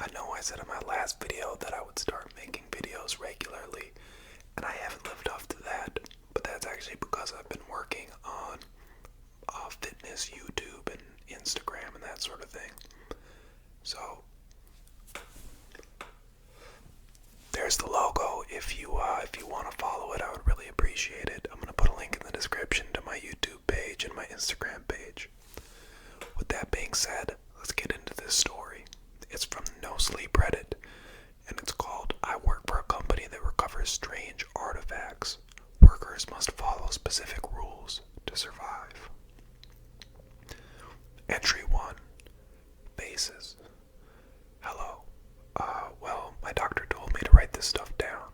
I know I said in my last video that I would start making videos regularly, and I haven't lived up to that, but that's actually because I've been working on fitness, YouTube, and Instagram, and that sort of thing. So, there's the logo. If you want to follow it, I would really appreciate it. I'm going to put a link in the description to my YouTube page and my Instagram page. With that being said, let's get into this story. It's from No Sleep Reddit, and it's called I Work for a Company That Recovers Strange Artifacts. Workers must follow specific rules to survive. Entry 1. Bases. Hello. Well, my doctor told me to write this stuff down.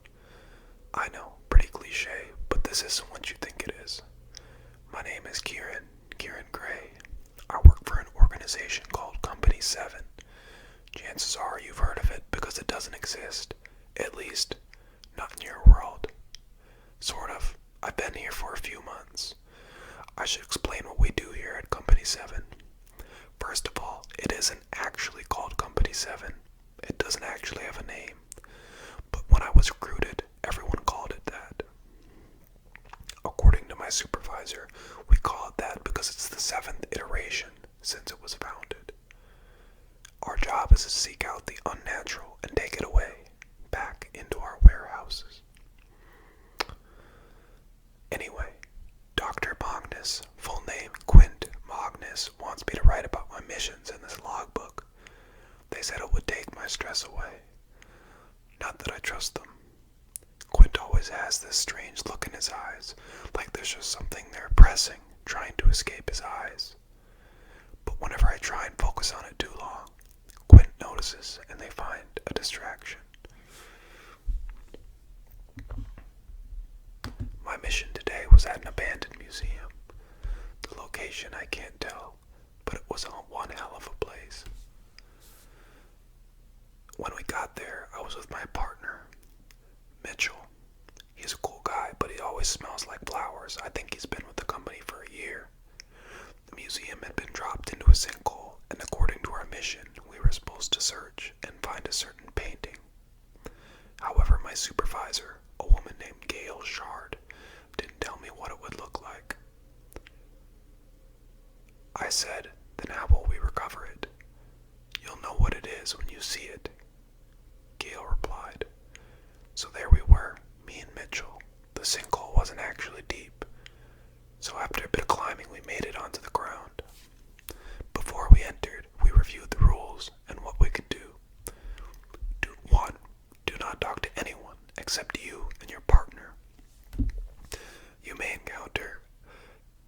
I know, pretty cliche, but this isn't what you think it is. My name is Kieran Gray. I work for an organization called Company 7. Chances are you've heard of it because it doesn't exist. At least, not in your world. Sort of. I've been here for a few months. I should explain what we do here at Company 7. First of all, it isn't actually called Company 7. It doesn't actually have a name. But when I was recruited, everyone called it that. According to my supervisor, we call it that because it's the 7th iteration since it was founded. Our job is to seek out the unnatural and take it away, back into our warehouses. Anyway, Dr. Magnus, full name Quint Magnus, wants me to write about my missions in this logbook. They said it would take my stress away. Not that I trust them. Quint always has this strange look in his eyes, like there's just something there pressing, trying to escape his eyes. But whenever I try and focus on it too long, Quint notices and they find a distraction. My mission today was at an abandoned museum. The location I can't tell, but it was one hell of a place. When we got there, I was with my partner, Mitchell. He's a cool guy, but he always smells like flowers. I think he's been with the company for a year. The museum had been dropped into a sinkhole, and according to our mission, we were supposed to search and find a certain painting. However, my supervisor, a woman named Gail Shard, didn't tell me what it would look like. I said, then how will we recover it? You'll know what it is when you see it. Gail replied. So there we were, me and Mitchell. The sinkhole wasn't actually deep. So after a bit of climbing, we made it onto the ground. Before we entered, we reviewed the rules and what we could do. 1. Do not talk to anyone except you and your partner. You may encounter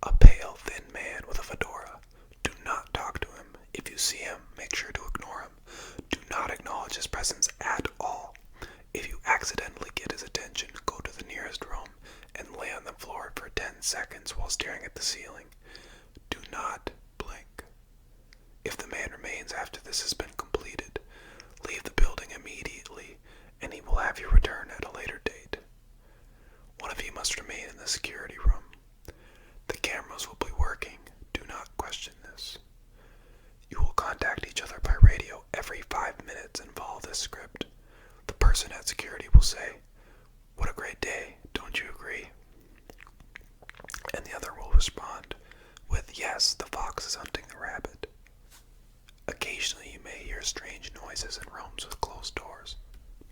a pale, thin man with a fedora. Do not talk to him. If you see him, make sure to ignore him. Do not acknowledge his presence at all. If you accidentally get his attention, go to the nearest room and lay on the floor for 10 seconds while staring at the ceiling. Do not blink. If the man remains after this has been completed, leave the building immediately, and he will have you return at a later date. One of you must remain in the security room. The cameras will be working. Do not question this. You will contact each other by radio every 5 minutes and follow this script. The person at security will say, "What a great day, don't you agree?" And the other will respond with, "Yes, the fox is hunting the rabbit." Occasionally you may hear strange noises in rooms with closed doors.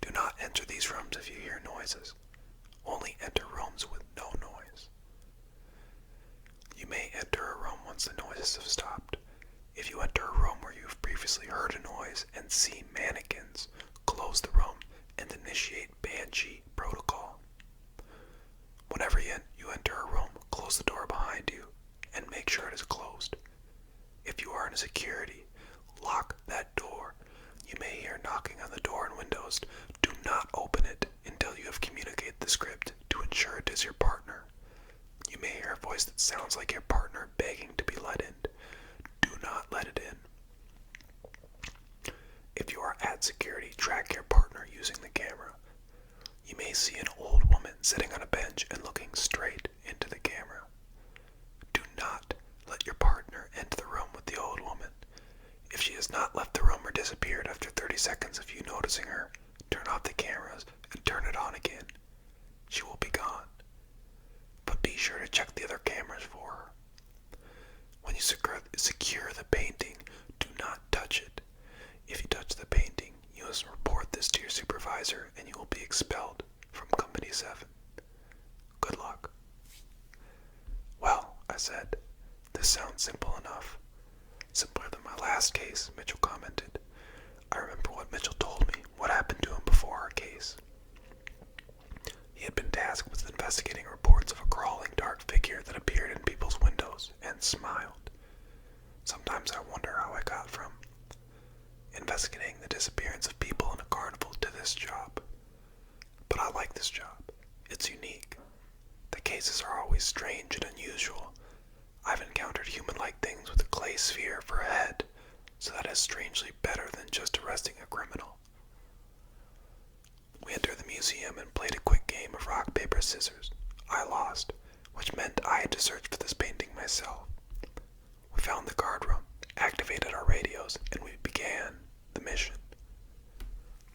Do not enter these rooms if you hear noises. Only enter rooms with no noise. You may enter a room once the noises have stopped. If you enter a room where you've previously heard a noise and see mannequins, close the room and initiate Banshee protocol. Whenever you enter a room, close the door behind you and make sure it is closed. If you are in security, lock that door. You may hear knocking on the door and windows. Do not open it until you have communicated the script to ensure it is your partner. You may hear a voice that sounds like your partner begging to be let in. Do not let it in. If you are at security, track your partner using the camera. You may see an old woman sitting on a bench and looking straight into the camera. Do not let your partner enter the room with the old woman. If she has not left the room disappeared after 30 seconds of you noticing her, turn off the cameras and turn it on again. She will be gone. But be sure to check the other cameras for her. When you secure the painting, do not touch it. If you touch the painting, you must report this to your supervisor and you will be expelled from Company 7. Good luck. Well, I said, this sounds simple enough. Simpler than my last case, Mitchell commented. I remember what Mitchell told me, what happened to him before our case. He had been tasked with investigating reports of a crawling dark figure that appeared in people's windows and smiled. Sometimes I wonder how I got from investigating the disappearance of people in a carnival to this job. But I like this job. It's unique. The cases are always strange and unusual. I've encountered human-like things with a clay sphere for a head, so that is strangely better than just arresting a criminal. We entered the museum and played a quick game of rock, paper, scissors. I lost, which meant I had to search for this painting myself. We found the guard room, activated our radios, and we began the mission.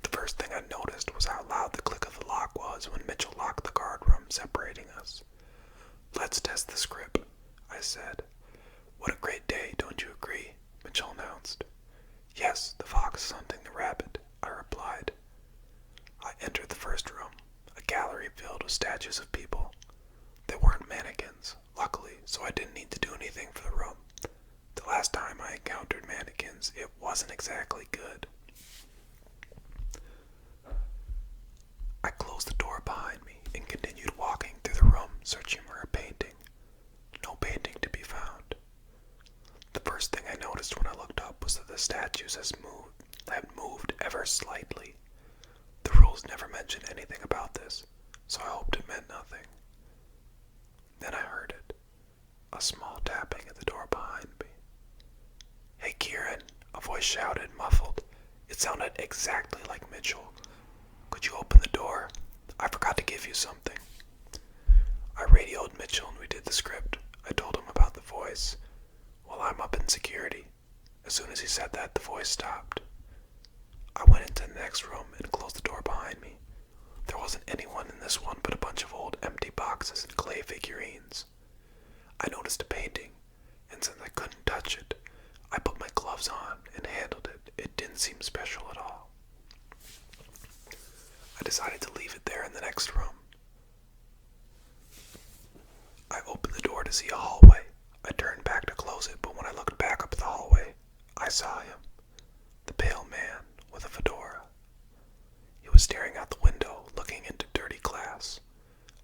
The first thing I noticed was how loud the click of the lock was when Mitchell locked the guard room, separating us. Let's test the script, I said. What a great day, don't you agree? Mitchell announced. Yes, the fox is hunting the rabbit, I replied. I entered the first room, a gallery filled with statues of people. They weren't mannequins, luckily, so I didn't need to do anything for the room. The last time I encountered mannequins, it wasn't exactly good. I closed the door behind me and continued walking through the room, searching for a painting. No painting to be found. The first thing I noticed when I looked up was that the statues had moved ever slightly. The rules never mention anything about this, so I hoped it meant nothing. Then I heard it, a small tapping at the door behind me. Hey Kieran, a voice shouted, muffled. It sounded exactly like Mitchell. Could you open the door? I forgot to give you something. I radioed Mitchell and we did the script. I told him about the voice. Well, I'm up in security. As soon as he said that, the voice stopped. I went into the next room and closed the door behind me. There wasn't anyone in this one but a bunch of old empty boxes and clay figurines. I noticed a painting, and since I couldn't touch it, I put my gloves on and handled it. It didn't seem special at all. I decided to leave it there in the next room. I opened the door to see a hallway. I turned back to close it, but when I looked back up the hallway, I saw him. The pale man with a fedora. He was staring out the window, looking into dirty glass.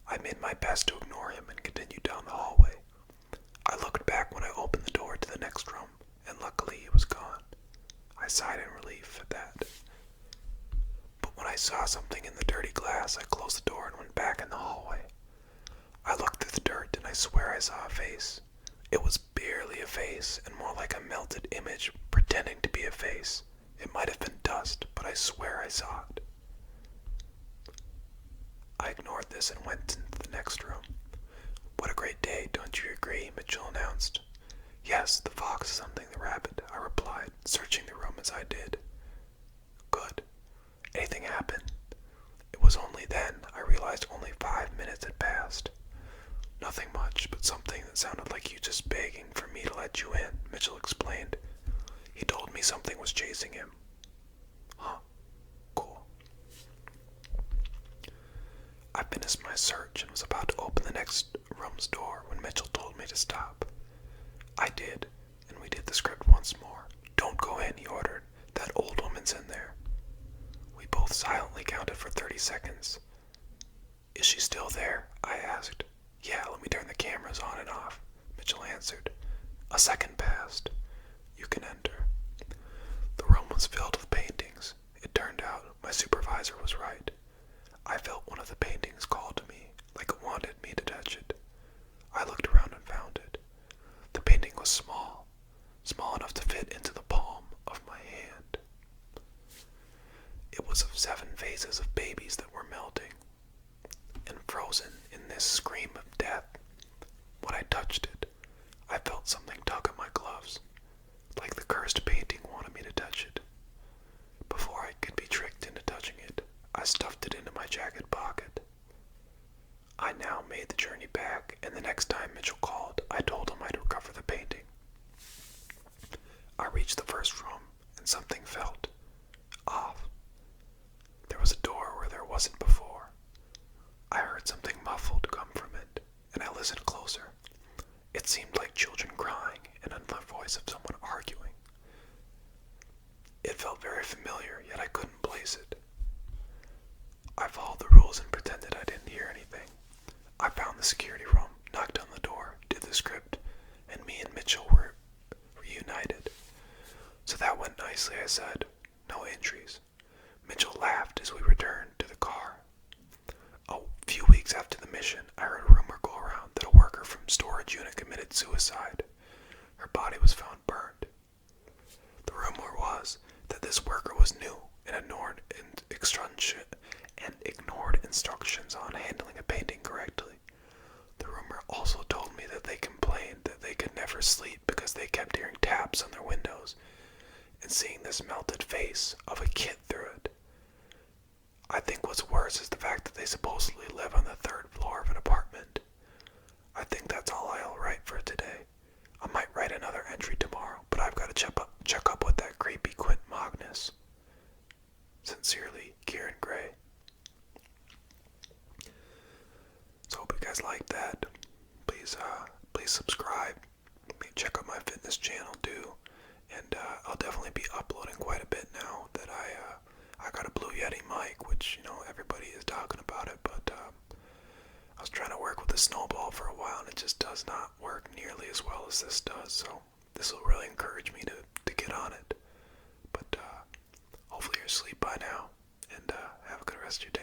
I made my best to ignore him and continued down the hallway. I looked back when I opened the door to the next room, and luckily he was gone. I sighed in relief at that. But when I saw something in the dirty glass, I closed the door and went back in the hallway. I looked through the dirt and I swear I saw a face. It was barely a face and more like a melted image pretending to be a face. It might have been dust, but I swear I saw it. I ignored this and went into the next room. What a great day, don't you agree? Mitchell announced. Yes, the fox is hunting the rabbit, I replied, searching the room as I did. Good. Anything happened? It was only then I realized only 5 minutes had passed. Nothing much, but something that sounded like you just begging for me to let you in, Mitchell explained. He told me something was chasing him. Huh. Cool. I finished my search and was about to open the next room's door when Mitchell told me to stop. I did, and we did the script once more. Don't go in, he ordered. That old woman's in there. We both silently counted for 30 seconds. Is she still there? I asked. Yeah, let me turn the cameras on and off, Mitchell answered. A second passed. You can enter. The room was filled with paintings. It turned out my supervisor was right. I felt one of the paintings call to me, like it wanted me to touch it. I looked around and found it. The painting was small enough to fit into the palm of my hand. It was of 7 faces of babies that were melting and frozen in this scream of death. When I touched it, I felt something tug at my gloves, like the cursed painting wanted me to touch it. my jacket pocket. I now made the journey back, and the next time Mitchell called, I told him I'd recover the painting. I reached the first room, and something felt off. There was a door where there wasn't before. I heard something muffled come from it, and I listened closer. It seemed like children crying and the voice of someone arguing. It felt very familiar, yet I couldn't place it. I followed the rules and pretended I didn't hear anything. I found the security room, knocked on the door, did the script, and me and Mitchell were reunited. So that went nicely, I said. No injuries. Mitchell laughed as we returned to the car. A few weeks after the mission, I heard a rumor go around that a worker from storage unit committed suicide. Her body was found burned. The rumor was that this worker was new and ignored instructions on handling a painting correctly. The rumor also told me that they complained that they could never sleep because they kept hearing taps on their windows and seeing this melted face of a kid through it. I think what's worse is the fact that they supposedly live on the third floor of an apartment. I think that's all I'll write for today. I might write another entry tomorrow, but I've got to check up with that creepy Quint Magnus. Sincerely, Kieran Gray. So hope you guys like that. Please subscribe. Check out my fitness channel too, and I'll definitely be uploading quite a bit now that I got a Blue Yeti mic, which everybody is talking about it, but I was trying to work with the Snowball for a while, and it just does not work nearly as well as this does. So this will really encourage me to get on it. But hopefully you're asleep by now, and have a good rest of your day.